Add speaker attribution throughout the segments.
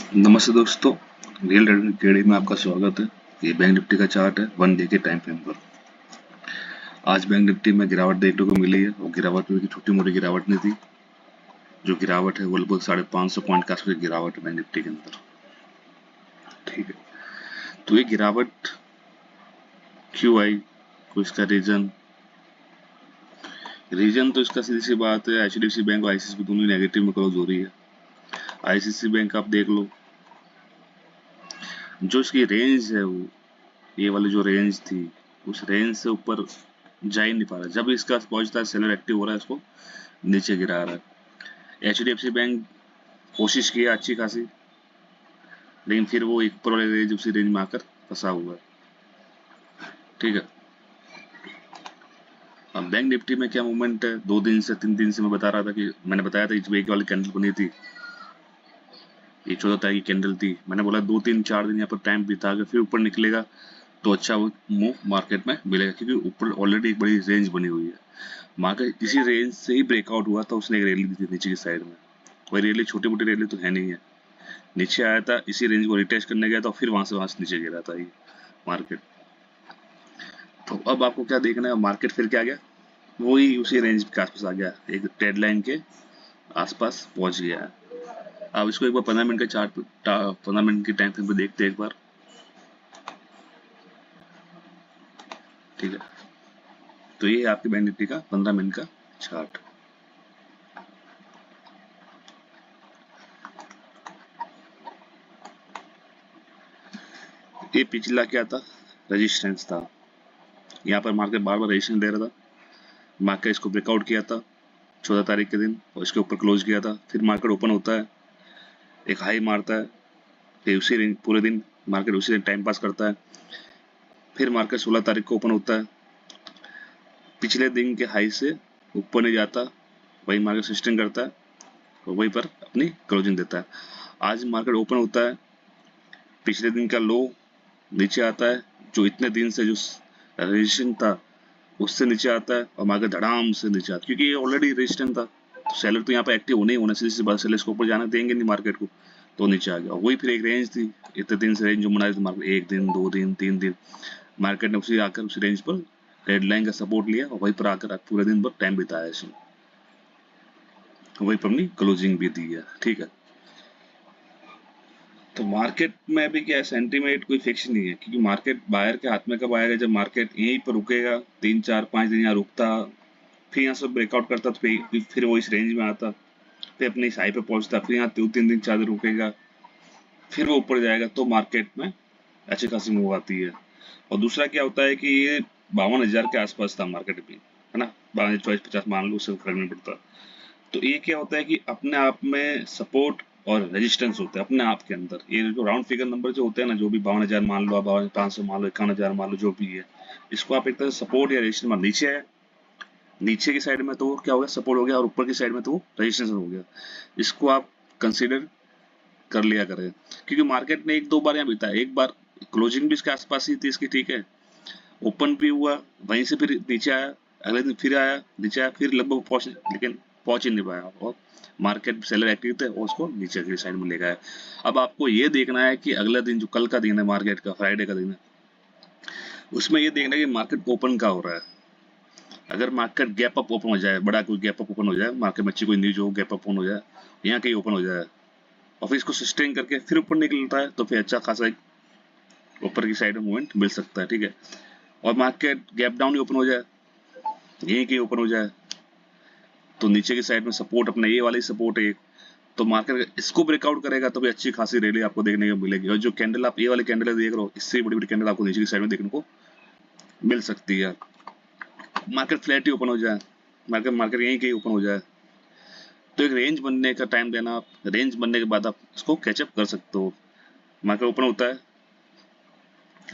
Speaker 1: नमस्ते दोस्तों, real trading academy में आपका स्वागत है। ये बैंक निफ्टी का चार्ट है 1 डे के टाइम फ्रेम पर। आज बैंक निफ्टी में गिरावट देखने को मिली है और गिरावट में छोटी मोटी गिरावट नहीं थी। जो गिरावट है वो लगभग 550 पॉइंट के आसपास गिरावट है बैंक निफ्टी के अंदर। ठीक है, तो ये गिरावट क्यों आई, कोई इसका रीजन तो इसका सीधी सी बात है, एचडीएफसी बैंक और आईसीआईसी दोनों नेगेटिव में क्लोज हो रही है। आईसीआईसी बैंक आप देख लो, जो इसकी रेंज है वो ये वाली जो रेंज थी उस रेंज से ऊपर जा ही नहीं पा रहा। जब इसका पहुंचता है सेलर एक्टिव हो रहा है, इसको नीचे गिरा रहा है। एचडीएफसी बैंक कोशिश की अच्छी खासी, लेकिन फिर वो एक ऊपर वाले रेंज उसी रेंज में आकर फंसा हुआ है। ठीक है, अब बैंक निफ्टी में क्या मूवमेंट है, 2 दिन से 3 दिन से मैं बता रहा था कि मैंने बताया था एक वाली कैंडल बनी थी, ये 14 तारीख की कैंडल थी। मैंने बोला 2 3 4 दिन यहाँ पर टाइम बिता के फिर ऊपर निकलेगा तो अच्छा वो मूव मार्केट में मिलेगा, क्योंकि ऊपर ऑलरेडी एक बड़ी रेंज बनी हुई है। मार्केट इसी रेंज से ही ब्रेकआउट हुआ था, उसने एक रैली दी थी नीचे की साइड में। कोई रैली छोटी मोटी रैली तो है नहीं है। नीचे आया था, इसी रेंज को रिटेस्ट करने गया था, फिर वहां से नीचे गिरा था ये मार्केट। तो अब आपको क्या देखना है, मार्केट फिर क्या गया, वही उसी रेंज के आसपास आ गया, एक ट्रेड लाइन के आसपास पहुंच गया है। अब इसको एक बार 15 मिनट का चार्ट, 15 मिनट के टाइम फ्रेम पे देखते हैं एक बार। ठीक है, तो ये है आपके बैंक निफ्टी का 15 मिनट का चार्ट। ये पिछला क्या था, रेजिस्टेंस था। यहाँ पर मार्केट बार बार रेजिस्टेंस दे रहा था। मार्केट इसको ब्रेकआउट किया था 14 तारीख के दिन और इसके ऊपर क्लोज किया था। फिर मार्केट ओपन होता है, एक हाई मारता है, फिर उसी दिन पूरे दिन मार्केट उसी दिन टाइम पास करता है। फिर मार्केट 16 तारीख को ओपन होता है, पिछले दिन के हाई से ऊपर नहीं जाता, वही मार्केट सस्टेन करता है और वहीं पर अपनी क्लोजिंग देता है। आज मार्केट ओपन होता है, पिछले दिन का लो नीचे आता है, जो इतने दिन से जो रेजिस्टेंस था उससे नीचे आता है और मार्केट धड़ाम से नीचे आता है, क्योंकि ये ऑलरेडी रेजिस्टेंस था। तो सेलर तो यहाँ पे एक्टिव होने ही होना, सीधी सी बात, सेलर इसको ऊपर जाना देंगे नहीं मार्केट को, तो नीचे आ गया। वही फिर एक रेंज थी, इतने दिन से रेंज जो बना रही थी मार्केट, 1 दिन 2 दिन 3 दिन, मार्केट ने उसी आकर उसी रेंज पर रेड लाइन का सपोर्ट लिया और वहीं पर आकर पूरे दिन भर टाइम बिताया इसने, वहीं पर अपनी क्लोजिंग भी दी है। ठीक है, तो मार्केट में अभी क्या है, सेंटीमेंट कोई फिक्स नहीं है, क्योंकि मार्केट बायर के हाथ में कब आएगा, जब मार्केट यहीं पर रुकेगा 3 4 5 दिन यहाँ रुकता, फिर यहाँ से ब्रेकआउट करता, तो फिर वो इस रेंज में आता, फिर अपने इस हाई पे पहुंचता, फिर यहाँ 2 3 दिन 4 दिन रुकेगा, फिर वो ऊपर जाएगा, तो मार्केट में अच्छी खासी मूव आती है। और दूसरा क्या होता है कि ये 52,000 के आसपास था मार्केट भी, है ना, 52 54 मान लो, उससे फर्क नहीं पड़ता। तो ये क्या होता है कि अपने आप में सपोर्ट और रेजिस्टेंस होता है अपने आप के अंदर। ये जो राउंड फिगर नंबर जो होते हैं ना, जो भी 52,000 मान लो, 52,500 मान लो, 51,000 मान लो, जो भी है, इसको आप एक तरह से सपोर्ट या रेजिस्टेंस मान, नीचे है, नीचे की साइड में तो वो क्या हो गया, सपोर्ट हो गया, और ऊपर की साइड में तो वो रेजिस्टेंस हो गया। इसको आप कंसिडर कर लिया करें, क्योंकि मार्केट ने 1 2 बार यहाँ बीता है। एक बार क्लोजिंग भी इसके आसपास ही थी इसकी, ठीक है, ओपन भी हुआ, वहीं से फिर नीचे आया, अगले दिन फिर आया, नीचे आया, फिर लगभग पहुंच, लेकिन पहुंच ही नहीं पाया और मार्केट सेलर एक्टिव थे और उसको नीचे की साइड में ले गया। अब आपको ये देखना है कि अगला दिन जो कल का दिन है मार्केट का, फ्राइडे का दिन है, उसमें ये देखना है कि मार्केट ओपन का हो रहा है। अगर मार्केट गैप अप ओपन हो जाए, बड़ा कोई गैप अप ओपन हो जाए, मार्केट में अच्छी कोई न्यूज हो, गैप अप ओपन हो जाए, यहाँ कहीं ओपन हो जाए और फिर इसको सस्टेन करके फिर ऊपर निकलता है, तो फिर अच्छा खासा एक ऊपर की साइड में मूवमेंट मिल सकता है। ठीक है, और मार्केट गैप डाउन ही ओपन हो जाए, यहीं कहीं ओपन हो जाए, तो नीचे की साइड में सपोर्ट अपना ये वाली सपोर्ट है, तो मार्केट इसको ब्रेकआउट करेगा तो भी अच्छी खासी रैली आपको देखने को मिलेगी। और जो कैंडल आप ये वाली कैंडल देख रहे हो, इससे बड़ी बड़ी कैंडल आपको नीचे की साइड में देखने को मिल सकती है। मार्केट फ्लैट ही ओपन हो जाए, मार्केट मार्केट यहीं कहीं ओपन हो जाए, तो एक रेंज बनने का टाइम देना आप, रेंज बनने के बाद आप इसको कैचअप कर सकते हो। मार्केट ओपन होता है,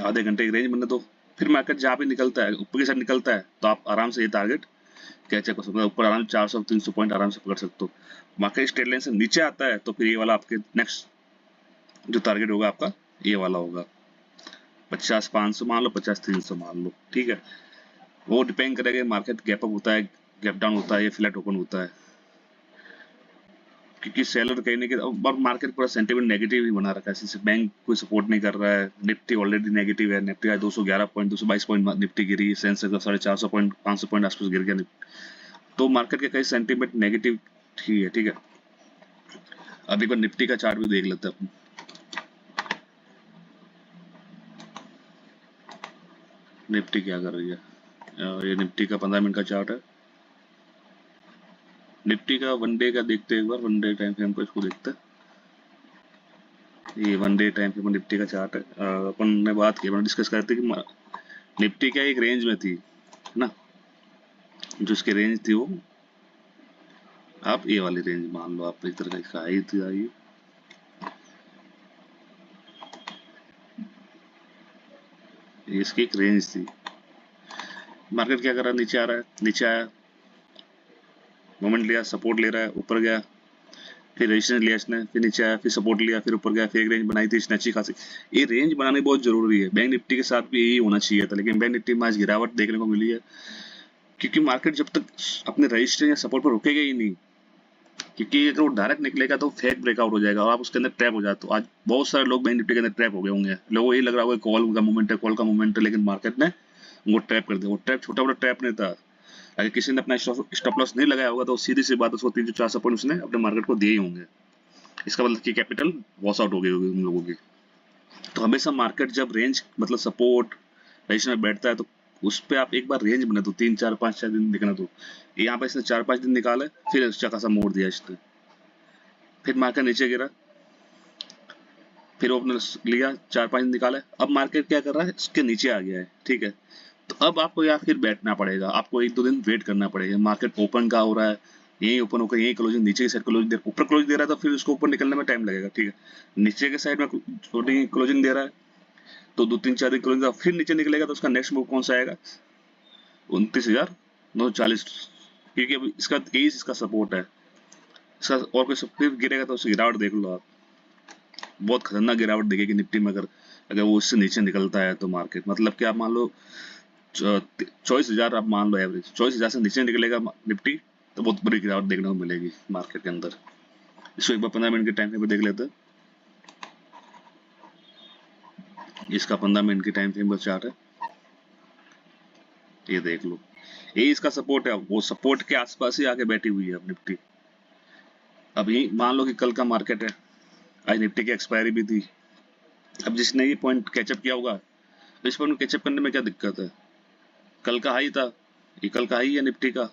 Speaker 1: आधे घंटे की रेंज बनने दो, फिर मार्केट जहाँ पे निकलता है ऊपर की साइड निकलता है, तो आप आराम से ये टारगेट कैचअप कर सकते हो, ऊपर आराम से 400 300 पॉइंट आराम से पकड़ सकते हो। मार्केट स्ट्रेट लाइन से नीचे आता है तो फिर ये वाला आपके नेक्स्ट जो टारगेट होगा आपका ये वाला होगा, 50 500 मान लो, 50 300 मान लो। ठीक है, वो डिपेंड करेगा मार्केट गैप अप होता है, गैप डाउन होता है, या फ्लैट ओपन होता है। क्योंकि सेलर कहीं ना कहीं, और मार्केट पूरा सेंटिमेंट नेगेटिव ही बना रखा है, जैसे बैंक कोई सपोर्ट नहीं कर रहा है, निफ्टी ऑलरेडी नेगेटिव है, निफ्टी आज 211 पॉइंट 222 पॉइंट निफ्टी गिरी, सेंसेक्स का 450 पॉइंट 500 पॉइंट आसपास गिर गया, तो मार्केट के कई सेंटिमेंट नेगेटिव ही है। ठीक है, अब एक बार निफ्टी का चार्ट भी देख लेते हैं अपन। निफ्टी क्या कर रही है, ये निफ्टी का 15 मिनट का चार्ट है। निफ्टी का वन डे का देखते हैं एक बार, वन डे टाइम फ्रेम को इसको देखते हैं। ये one day time frame Nifty का चार्ट है। अपन ने बात की, अपन डिस्कस करते कि निफ्टी क्या एक रेंज में थी ना, जो इसकी रेंज थी वो आप ये वाली रेंज मान लो, आप एक तरह का हाई थी, आई ये इसकी एक रेंज थी। मार्केट क्या कर रहा है, नीचे आ रहा है, नीचे आया, मोमेंट लिया, सपोर्ट ले रहा है, ऊपर गया, फिर रेजिस्टेंस लिया इसने, फिर नीचे आया, फिर सपोर्ट लिया, फिर ऊपर गया, फिर एक रेंज बनाई थी इसने अच्छी खासी। ये रेंज बनानी बहुत जरूरी है, बैंक निफ्टी के साथ भी यही होना चाहिए था, लेकिन बैंक निफ्टी में आज गिरावट देखने को मिली है, क्योंकि मार्केट जब तक अपने रेजिस्टेंस या सपोर्ट पर रुकेगा ही नहीं, क्योंकि अगर वो डायरेक्ट निकलेगा तो फेक ब्रेकआउट हो जाएगा और आप उसके अंदर ट्रैप हो जाते हो। आज बहुत सारे लोग बैंक निफ्टी के अंदर ट्रैप हो गए होंगे, लोगों को ये लग रहा होगा कॉल का मूवमेंट है, कॉल का मूवमेंट है, लेकिन मार्केट ने उनको ट्रैप कर दिया। वो ट्रैप छोटा बड़ा ट्रैप नहीं था, अगर किसी ने अपना स्टॉप लॉस नहीं लगाया होगा तो सीधी सी बात, उसको 300-400 पॉइंट उसने अपने मार्केट को दिए ही होंगे, इसका मतलब कि कैपिटल वॉश आउट हो गई होगी उन लोगों की। तो हमेशा मार्केट जब रेंज मतलब सपोर्ट रेजिस्टेंस में बैठता है तो उस पे आप एक बार रेंज बना दो, 3 4 5 6 दिन दिखना दो। यहाँ पे इसने 4 5 दिन निकाले, फिर अच्छा खासा मोड़ दिया इसने, फिर मार्केट नीचे गिरा, फिर ओपनर लिया, 4 5 दिन निकाले, अब मार्केट क्या कर रहा है, इसके नीचे आ गया है। ठीक है, तो अब आपको या फिर बैठना पड़ेगा, आपको 1 2 दिन वेट करना पड़ेगा। मार्केट ओपन का हो रहा है, यही ओपन होकर यही क्लोजिंग, नीचे की साइड क्लोजिंग दे, ऊपर क्लोजिंग दे रहा है तो फिर उसको ऊपर निकलने में टाइम लगेगा। ठीक है, नीचे के साइड में छोटी क्लोजिंग दे रहा है तो 2 3 4 दिन क्लोजिंग, फिर नीचे निकलेगा तो उसका नेक्स्ट मूव कौन सा आएगा, 29,940, क्योंकि अभी इसका एज इसका सपोर्ट है, इसका और कोई फिर गिरेगा तो उसकी गिरावट देख लो आप, बहुत खतरनाक गिरावट दिखेगी निफ्टी में, अगर अगर वो उससे नीचे निकलता है तो मार्केट, मतलब कि आप मान लो 24,000 आप मान लो एवरेज, 24,000 से नीचे निकलेगा निफ्टी तो बहुत बड़ी गिरावट देखने को मिलेगी मार्केट के अंदर। इसको एक बार 15 मिनट के टाइम फ्रेम पे देख लेते हैं। इसका 15 मिनट के टाइम फ्रेम पर चार्ट है, ये देख लो, ये इसका सपोर्ट है, वो सपोर्ट के आसपास ही आके बैठी हुई है अब निफ्टी। अभी मान लो कि कल का मार्केट है, आज निफ्टी की एक्सपायरी भी थी, अब जिसने ये पॉइंट कैचअप किया होगा, इस पॉइंट कैचअप करने में क्या दिक्कत है, कल का हाई था, ये कल का हाई है निफ्टी का,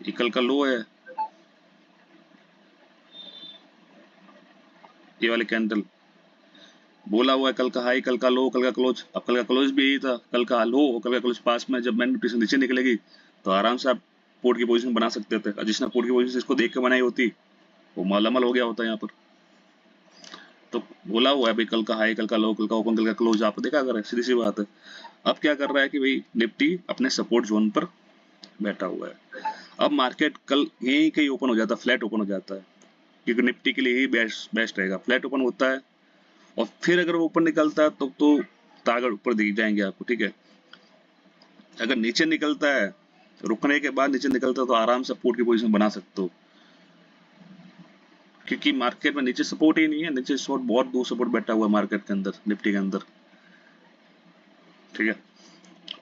Speaker 1: ये कल का लो है, ये वाले कैंडल बोला हुआ है कल का हाई, कल का लो, कल का क्लोज, अब कल का क्लोज भी यही था, कल का लो कल का क्लोज पास में, जब बैंक निफ्टी से नीचे निकलेगी तो आराम से आप पोर्ट की पोजीशन बना सकते थे, और जिसने पोर्ट की पोजीशन इसको देख के बनाई होती वो मालामाल हो गया होता यहाँ पर। तो बोला हुआ है भाई कल का हाई, कल का लो, कल का ओपन, कल का क्लोज, आप देखा कर, सीधी सी बात है। अब क्या कर रहा है कि भाई निफ्टी अपने सपोर्ट जोन पर बैठा हुआ है, अब मार्केट कल यही कहीं ओपन हो जाता है, फ्लैट ओपन हो जाता है, क्योंकि निफ्टी के लिए ही बेस्ट बेस्ट रहेगा, फ्लैट ओपन होता है और फिर अगर वो ऊपर निकलता है तो टारगेट ऊपर दिख जाएंगे आपको। ठीक है, अगर नीचे निकलता है, रुकने के बाद नीचे निकलता है तो आराम से सपोर्ट की पोजीशन बना सकते हो, क्योंकि मार्केट में नीचे सपोर्ट ही नहीं है, नीचे सपोर्ट बहुत दूर सपोर्ट बैठा हुआ है मार्केट के अंदर, निफ्टी के अंदर। ठीक है,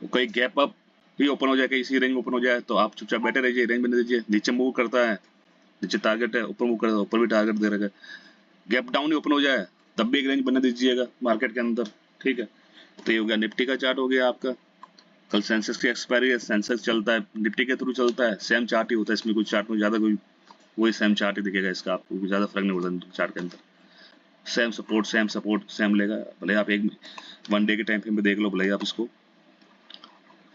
Speaker 1: वो कहीं गैप अप भी ओपन हो जाए, कहीं इसी रेंज में ओपन हो जाए तो आप चुपचाप बैठे रहिए, रेंज बना दीजिए, नीचे मूव करता है, नीचे टारगेट है, ऊपर मूव करता है, ऊपर भी टारगेट दे रखा है, गैप डाउन ही ओपन हो जाए तब भी एक रेंज बना दीजिएगा मार्केट के अंदर। ठीक है, तो ये हो गया निफ्टी का चार्ट, हो गया आपका। कल सेंसेक्स की एक्सपायरी है, सेंसेक्स चलता है निफ्टी के थ्रू चलता है, सेम चार्ट ही होता है इसमें, कुछ चार्ट में ज्यादा कोई वही सेम चार्ट ही दिखेगा इसका, आपको ज्यादा फर्क नहीं पड़ता चार्ट के अंदर, सेम सपोर्ट सेम लेगा, भले आप एक वन डे के टाइम फ्रेम पे देख लो, भले आप इसको,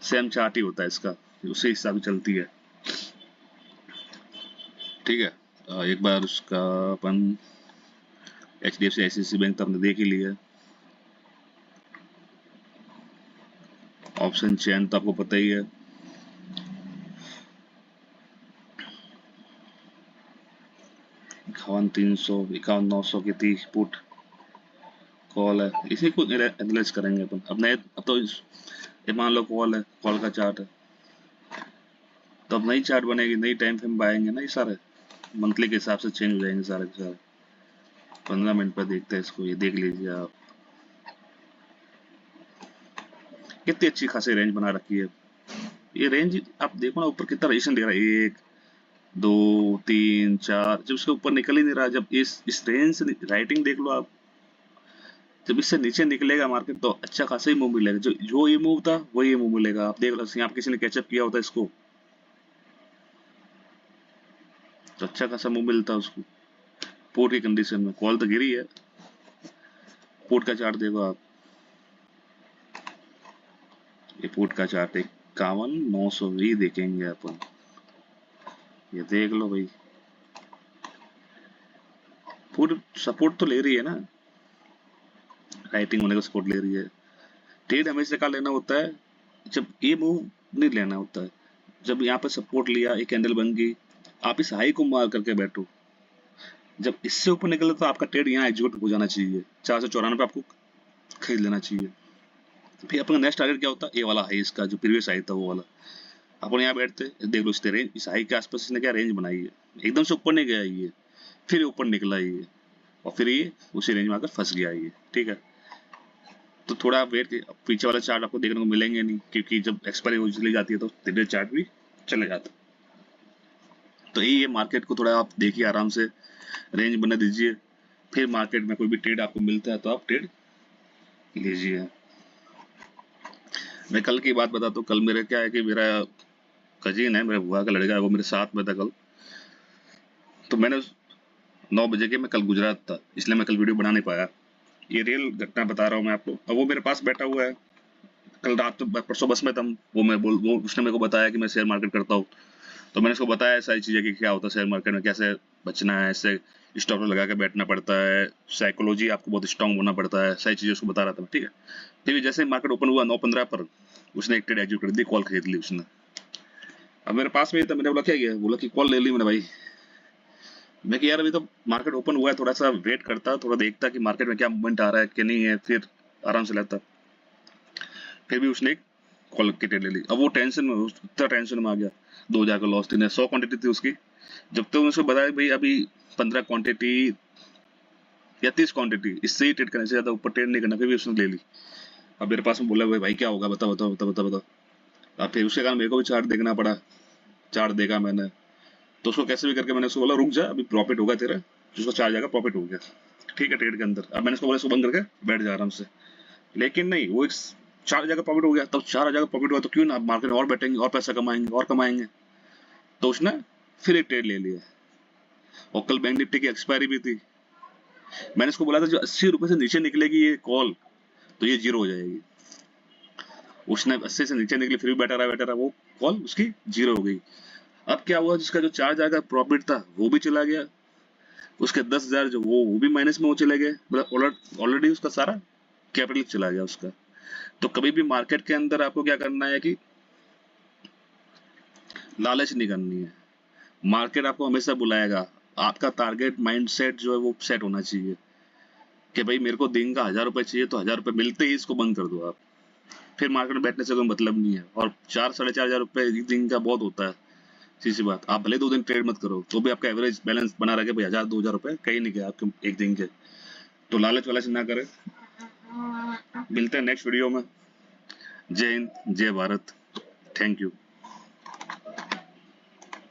Speaker 1: सेम चार्ट ही होता है इसका, उसी हिसाब से चलती है। ठीक है, एक बार उसका अपन HDFC ICICI बैंक तो आपने देख ही लिया, ऑप्शन चेन तो आपको पता ही है, 51,300 51,900 की थी पुट कॉल है, इसी को एनालाइज करेंगे अपन। अब नए, अब तो ये मान लो कॉल है, कॉल का चार्ट है, तो अब नई चार्ट बनेगी, नई टाइम फ्रेम आएंगे ना, ये सारे मंथली के हिसाब से चेंज हो जाएंगे सारे के सारे। 15 मिनट पर देखते हैं इसको, ये देख लीजिए आप, कितनी अच्छी खासी रेंज बना रखी है। ये रेंज आप देखो ना, ऊपर कितना रजिस्ट्रेशन दे रहा है, 1 2 3 4, जब उसके ऊपर निकल ही नहीं रहा। जब इस रेंज से राइटिंग देख लो आप, जब इससे नीचे निकलेगा मार्केट तो अच्छा खासा ही मूव मिलेगा। जो जो ये मूव था वही ये मूव मिलेगा। आप देख लो, यहाँ पे किसी ने कैचअप किया होता है इसको तो अच्छा खासा मूव मिलता है उसको। पोर्ट की कंडीशन में कॉल तो गिरी है, पोर्ट का चार्ट देखो आप, ये पोर्ट का चार्ट 51 900 ही देखेंगे अपन, ये देख लो भाई, पूरी सपोर्ट तो ले रही है ना, राइटिंग होने का सपोर्ट ले रही है। ट्रेड हमेशा का लेना होता है जब ये मूव नहीं लेना होता है। जब यहाँ पे सपोर्ट लिया, एक कैंडल बन गई, आप इस हाई को मार करके बैठो। जब इससे ऊपर निकले तो आपका ट्रेड यहाँ एग्जीक्यूट हो जाना चाहिए, 494 आपको खरीद लेना चाहिए। फिर अपना नेक्स्ट टारगेट क्या होता है, ये वाला हाई, इसका जो प्रीवियस हाई था वो वाला। अपन यहाँ बैठते देख लो, इसने रेंज, इस हाई के आसपास इसने क्या रेंज बनाई है, एकदम से ऊपर नहीं गया ये, फिर ऊपर निकला ये, और फिर ये उसी रेंज में आकर फंस गया ये, ठीक है। तो थोड़ा आप वेट, पीछे वाला चार्ट आपको देखने को मिलेंगे नहीं, क्योंकि जब एक्सपायरी हो चली जाती है तो धीरे चार्ट भी चले जाता है। तो यही है, मार्केट को थोड़ा आप देखिए आराम से, रेंज बना दीजिए, फिर मार्केट में कोई भी ट्रेड आपको मिलता है तो आप ट्रेड लीजिए। मैं कल की बात बताता हूँ। कल मेरा क्या है कि मेरा कजिन है, मेरे बुआ का लड़का है, वो मेरे साथ में था कल। तो मैंने 9 बजे के, मैं कल गुजरात था इसलिए मैं कल वीडियो बना नहीं पाया। ये रियल घटना बता रहा हूँ मैं आपको। अब वो मेरे पास बैठा हुआ है, कल रात तो परसों बस में था, वो उसने मेरे को बताया कि मैं शेयर मार्केट करता हूँ। तो मैंने उसको बताया सारी चीजें कि क्या होता है शेयर मार्केट में, कैसे बचना है, ऐसे स्टॉप लगा के बैठना पड़ता है, साइकोलॉजी आपको बहुत स्ट्रांग होना पड़ता है, सारी चीजें उसको बता रहा था मैं, ठीक है। फिर जैसे मार्केट ओपन हुआ 9:15 पर, उसने एक ट्रेड एग्जीक्यूट कर दी, कॉल खरीद ली उसने। अब मेरे पास में ही था, मैंने बोला क्या गया, बोला कि कॉल ले ली मैंने भाई। मैं कि यार अभी तो मार्केट ओपन हुआ है, थोड़ा सा वेट करता, थोड़ा देखता कि मार्केट में क्या मूवमेंट आ रहा है कि नहीं है, फिर आराम से लेता। फिर भी उसने एक कॉल की ट्रेड ले ली। अब वो टेंशन में, इतना टेंशन में आ गया, 2,000 का लॉस, 100 क्वांटिटी थी उसकी। जब तक उसको बताया भाई अभी 15 क्वांटिटी या 30 क्वांटिटी, इससे ही ट्रेड करने से ज्यादा ऊपर ट्रेड नहीं करना, फिर भी उसने ले ली। अब मेरे पास में बोला भाई क्या होगा, बता बता बता बता बता। अब फिर उसके कारण मेरे को भी चार्ट देखना पड़ा, चार्ट देखा मैंने। तो उसको कैसे भी करके मैंने उसको बोला रुक जा, अभी प्रॉफिट होगा तेरा, जिसको चार्ज आएगा प्रॉफिट हो गया, ठीक है, ट्रेड के अंदर। अब मैंने उसको बोला इसको बंद करके बैठ जा आराम से। लेकिन नहीं, वो 4,000 का प्रॉफिट हो गया। तब 4,000 का प्रॉफिट हुआ तो क्यों ना मार्केट में और बैठेंगे और पैसा कमाएंगे और कमाएंगे। तो उसने फिर एक ट्रेड ले लिया। और कल बैंक निफ्टी की एक्सपायरी भी थी। मैंने उसको बोला था जो 80 रुपए से नीचे निकलेगी ये कॉल, तो ये जीरो हो जाएगी। उसने 80 से नीचे निकली, फिर भी बैठा रहा, वो कॉल उसकी जीरो हो गई। अब क्या हुआ, जिसका जो 4,000 का प्रॉफिट था वो भी चला गया, उसके 10,000 जो वो भी माइनस में वो चले गए, मतलब ऑलरेडी उसका सारा कैपिटल चला गया उसका। तो कभी भी मार्केट के अंदर आपको क्या करना है कि लालच नहीं करनी है। मार्केट आपको हमेशा बुलाएगा, आपका टारगेट माइंडसेट जो है वो सेट होना चाहिए कि भाई मेरे को दिन का 1,000 रुपए चाहिए, तो 1,000 रुपए मिलते ही इसको बंद कर दो आप। फिर मार्केट में बैठने से कोई मतलब नहीं है। और 4 साढ़े 4 हज़ार रुपए एक दिन का बहुत होता है। सीधी सी बात, आप भले 2 दिन ट्रेड मत करो तो भी आपका एवरेज बैलेंस बना रहे, भाई 1,000 2,000 रुपए कहीं नहीं गया आपके एक दिन के। तो लालच वालच ना करें। मिलते हैं नेक्स्ट वीडियो में। जय हिंद, जय भारत, थैंक यू।